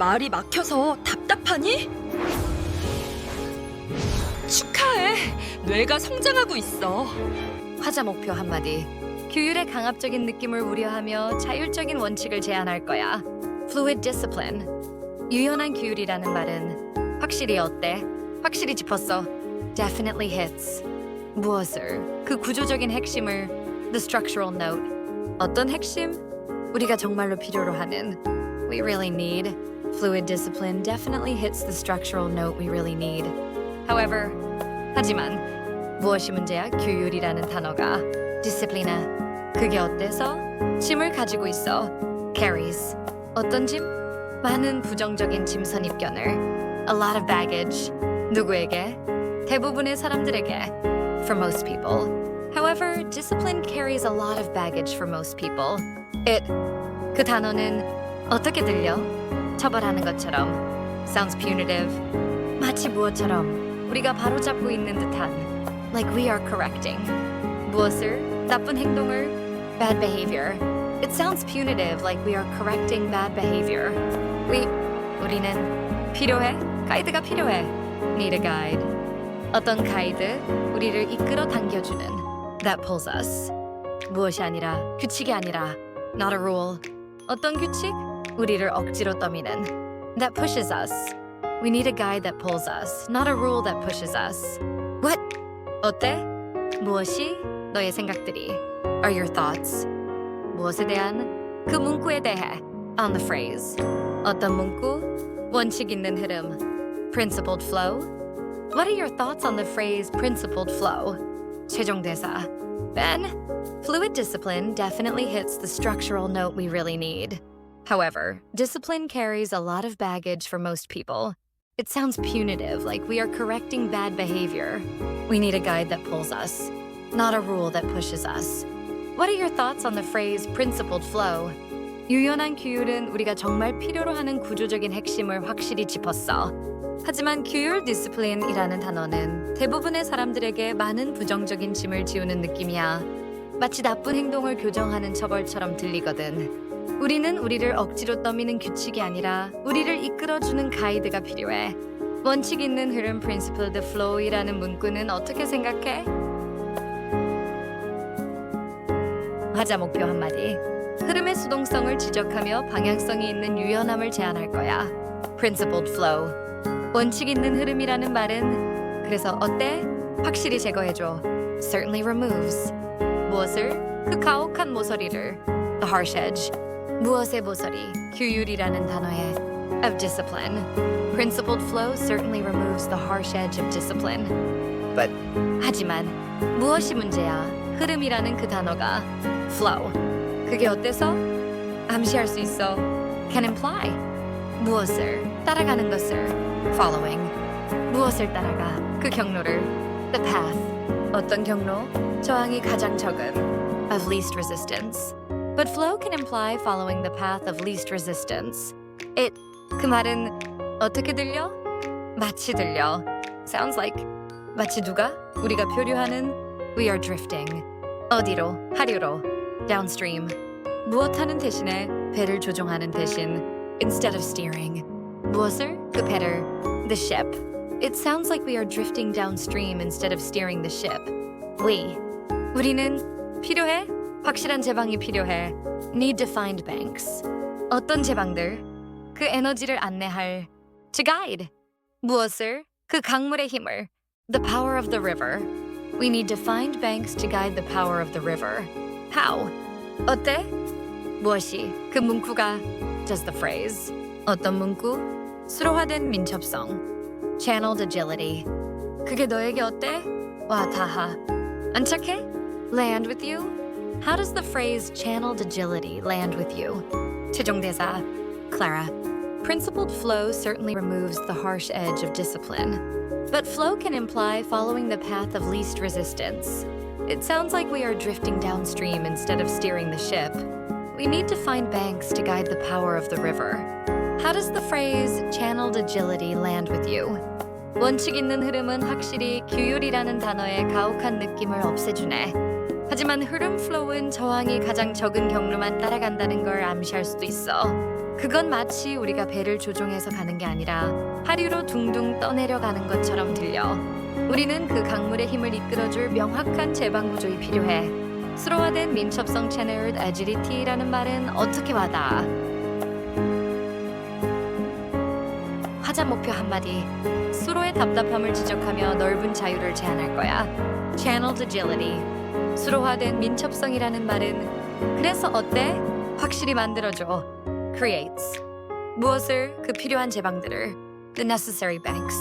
말이 막혀서 답답하니? 축하해. 뇌가 성장하고 있어. 화자 목표 한마디. 규율의 강압적인 느낌을 우려하며 자율적인 원칙을 제안할 거야. Fluid discipline. 유연한 규율이라는 말은 확실히 어때? 확실히 짚었어. Definitely hits. 무엇을? 그 구조적인 핵심을. The structural note. 어떤 핵심? 우리가 정말로 필요로 하는. We really need. Fluid discipline definitely hits the structural note we really need. However, 하지만 무엇이 문제야? 규율이라는 단어가. Disciplina. 그게 어때서? 짐을 가지고 있어. Carries. 어떤 짐? 많은 부정적인 짐 선입견을. A lot of baggage. 누구에게? 대부분의 사람들에게. For most people. However, discipline carries a lot of baggage for most people. It. 그 단어는 어떻게 들려? 처벌하는 것처럼. Sounds punitive. 마치 무엇처럼 우리가 바로잡고 있는 듯한. Like we are correcting. 무엇을? 나쁜 행동을? Bad behavior. It sounds punitive, like we are correcting bad behavior. 우리는 필요해? 가이드가 필요해. Need a guide. 어떤 가이드? 우리를 이끌어 당겨주는. That pulls us. 무엇이 아니라, 규칙이 아니라. Not a rule. 어떤 규칙? 우리를 억지로 떠미는. That pushes us. We need a guide that pulls us, not a rule that pushes us. What? 어때? 무엇이? 너의 생각들이. Are your thoughts? 무엇에 대한? 그 문구에 대해. On the phrase. 어떤 문구? 원칙 있는 흐름. Principled flow. What are your thoughts on the phrase principled flow? 최종 대사. Ben, fluid discipline definitely hits the structural note we really need. However, discipline carries a lot of baggage for most people. It sounds punitive, like we are correcting bad behavior. We need a guide that pulls us, not a rule that pushes us. What are your thoughts on the phrase principled flow? 유연한 규율은 우리가 정말 필요로 하는 구조적인 핵심을 확실히 짚었어. 하지만 규율 디스플린이라는 단어는 대부분의 사람들에게 많은 부정적인 짐을 지우는 느낌이야. 마치 나쁜 행동을 교정하는 처벌처럼 들리거든. 우리는 우리를 억지로 떠미는 규칙이 아니라 우리를 이끌어주는 가이드가 필요해. 원칙 있는 흐름 principled flow이라는 문구는 어떻게 생각해? 화자 목표 한마디. 흐름의 수동성을 지적하며 방향성이 있는 유연함을 제안할 거야. Principled flow. 원칙 있는 흐름이라는 말은 그래서 어때? 확실히 제거해줘. Certainly removes. 무엇을? 그 가혹한 모서리를. The harsh edge. 무엇의 모서리? 규율이라는 단어에. Of discipline. Principled flow certainly removes the harsh edge of discipline. But 하지만 무엇이 문제야? 흐름이라는 그 단어가 flow. 그게 어때서? 암시할 수 있어. Can imply. 무엇을? 따라가는 것을. Following. 무엇을 따라가? 그 경로를. The path. 어떤 경로? 저항이 가장 적은. Of least resistance. But flow can imply following the path of least resistance. It. 그 말은 어떻게 들려? 마치 들려. Sounds like. 마치 누가? 우리가 표류하는. We are drifting. 어디로? 하류로. Downstream. 무엇하는 대신에 배를 조종하는 대신. Instead of steering. 무엇을? 그 배를. The ship. It sounds like we are drifting downstream instead of steering the ship. We. 우리는 필요해? 확실한 제방이 필요해. Need defined banks. 어떤 제방들? 그 에너지를 안내할. To guide. 무엇을? 그 강물의 힘을. The power of the river. We need defined banks to guide the power of the river. How? 어때? 무엇이? 그 문구가. Just the phrase. 어떤 문구? 수로화된 민첩성. Channeled agility. 그게 너에게 어때? 와 다하. 안 착해? Land with you? How does the phrase channeled agility land with you? 최종 대사. Clara. Principled flow certainly removes the harsh edge of discipline. But flow can imply following the path of least resistance. It sounds like we are drifting downstream instead of steering the ship. We need to find banks to guide the power of the river. How does the phrase channeled agility land with you? 원칙 있는 흐름은 확실히 규율이라는 단어의 가혹한 느낌을 없애주네. 하지만 흐름 flow은 저항이 가장 적은 경로만 따라간다는 걸 암시할 수도 있어. 그건 마치 우리가 배를 조종해서 가는 게 아니라 하류로 둥둥 떠내려가는 것처럼 들려. 우리는 그 강물의 힘을 이끌어줄 명확한 제방 구조이 필요해. 수로화된 민첩성 채널 agility라는 말은 어떻게 와닿아? 화자 목표 한마디. 수로의 답답함을 지적하며 넓은 자유를 제한할 거야. Channeled agility. 수로화된 민첩성이라는 말은 그래서 어때? 확실히 만들어줘. Creates. 무엇을? 그 필요한 제방들을. The necessary banks.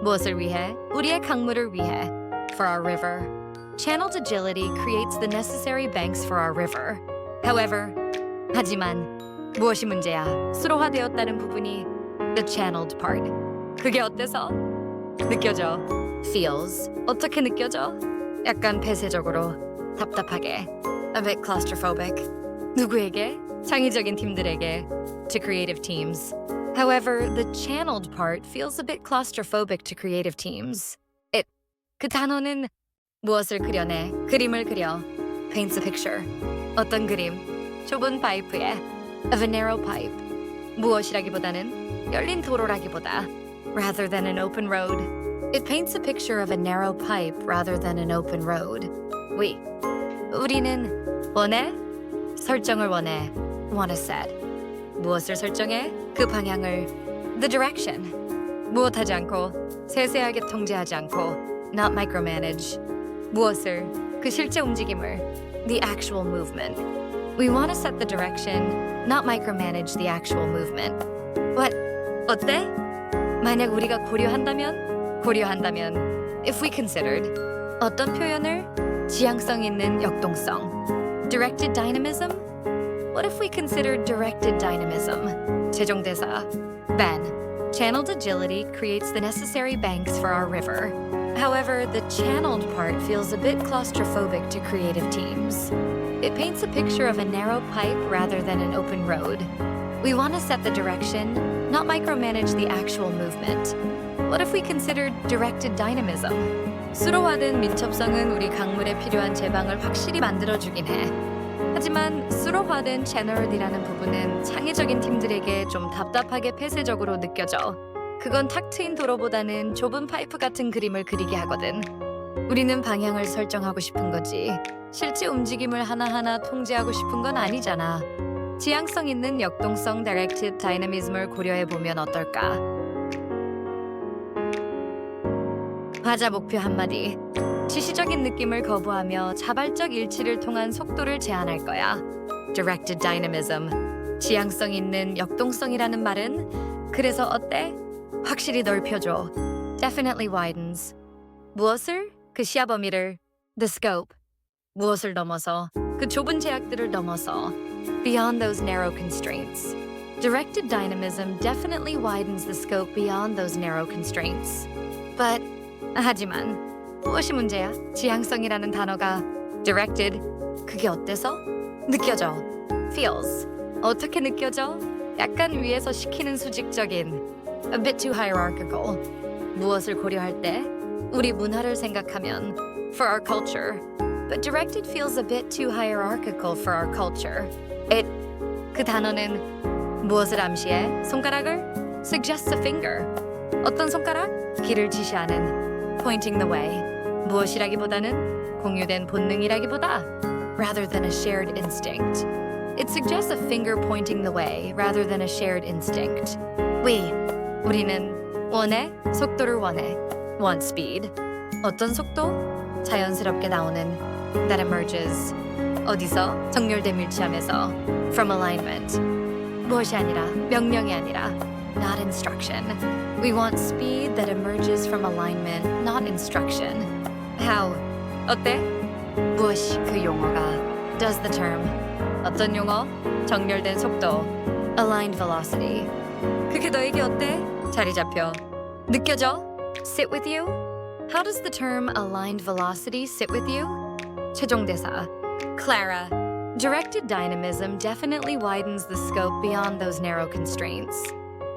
무엇을 위해? 우리의 강물을 위해. For our river. Channeled agility creates the necessary banks for our river. However, 하지만 무엇이 문제야? 수로화되었다는 부분이 the channeled part. 그게 어때서? 느껴져. Feels. 어떻게 느껴져? 약간 폐쇄적으로, 답답하게. A bit claustrophobic. 누구에게? 창의적인 팀들에게. To creative teams. However, the channeled part feels a bit claustrophobic to creative teams. 그 단어는 무엇을 그려내? 그림을 그려. Paints a picture. 어떤 그림? 좁은 파이프에. Of a narrow pipe. 무엇이라기보다는 열린 도로라기보다. Rather than an open road. It paints a picture of a narrow pipe rather than an open road. 우리는 원해? 설정을 원해. Want to set. 무엇을 설정해? 그 방향을. The direction. 무엇하지 않고, 세세하게 통제하지 않고. Not micromanage. 무엇을? 그 실제 움직임을. The actual movement. We want to set the direction, not micromanage the actual movement. What? 어때? 만약 우리가 고려한다면? If we considered. 어떤 표현을? 지향성 있는 역동성. Directed dynamism? What if we considered directed dynamism? 최종대사. Ben. Channeled agility creates the necessary banks for our river. However, the channeled part feels a bit claustrophobic to creative teams. It paints a picture of a narrow pipe rather than an open road. We want to set the direction, not micromanage the actual movement. What if we considered directed dynamism? 수로화된 민첩성은 우리 강물에 필요한 제방을 확실히 만들어주긴 해. 하지만 수로화된 채널이라는 부분은 창의적인 팀들에게 좀 답답하게 폐쇄적으로 느껴져. 그건 탁 트인 도로보다는 좁은 파이프 같은 그림을 그리게 하거든. 우리는 방향을 설정하고 싶은 거지. 실제 움직임을 하나하나 통제하고 싶은 건 아니잖아. 지향성 있는 역동성 directed dynamism을 고려해 보면 어떨까? 화자 목표 한마디. 시시적인 느낌을 거부하며 자발적 일치를 통한 속도를 제한할 거야. Directed dynamism. 지향성 있는 역동성이라는 말은 그래서 어때? 확실히 넓혀줘. Definitely widens. 무엇을? 그 시야 범위를. The scope. 무엇을 넘어서? 그 좁은 제약들을 넘어서. Beyond those narrow constraints. Directed dynamism definitely widens the scope beyond those narrow constraints. But 하지만 무엇이 문제야? 지향성이라는 단어가 directed. 그게 어때서? 느껴져. Feels. 어떻게 느껴져? 약간 위에서 시키는 수직적인. A bit too hierarchical. 무엇을 고려할 때? 우리 문화를 생각하면 for our culture. But directed feels a bit too hierarchical for our culture. 그 단어는 무엇을 암시해? 손가락을? Suggests a finger. 어떤 손가락? 길을 지시하는. Pointing the way. 무엇이라기보다는 공유된 본능이라기보다 rather than a shared instinct. It suggests a finger pointing the way rather than a shared instinct. 우리는 원해? 속도를 원해. Want speed. 어떤 속도? 자연스럽게 나오는 that emerges. 어디서? 정렬된 밀치함에서 from alignment. 무엇이 아니라, 명령이 아니라 not instruction. We want speed that emerges from alignment, not instruction. How? 어때? 무엇이 그 용어가? Does the term. 어떤 용어? 정렬된 속도. Aligned velocity. 그게 너에게 어때? 자리 잡혀. 느껴져? Sit with you? How does the term aligned velocity sit with you? 최종 대사. Clara. Directed dynamism definitely widens the scope beyond those narrow constraints.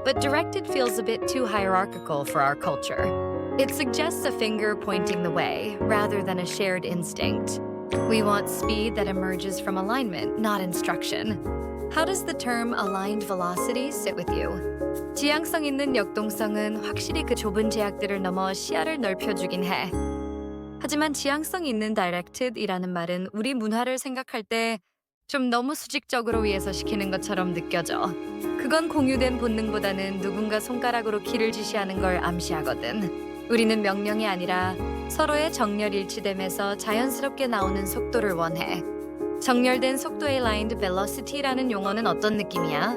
But directed feels a bit too hierarchical for our culture. It suggests a finger pointing the way rather than a shared instinct. We want speed that emerges from alignment, not instruction. How does the term aligned velocity sit with you? 지향성 있는 역동성은 확실히 그 좁은 제약들을 넘어 시야를 넓혀주긴 해. 하지만 지향성 있는 directed이라는 말은 우리 문화를 생각할 때 좀 너무 수직적으로 위에서 시키는 것처럼 느껴져. 그건 공유된 본능보다는 누군가 손가락으로 길을 지시하는 걸 암시하거든. 우리는 명령이 아니라 서로의 정렬 일치됨에서 자연스럽게 나오는 속도를 원해. 정렬된 속도의 aligned velocity라는 용어는 어떤 느낌이야?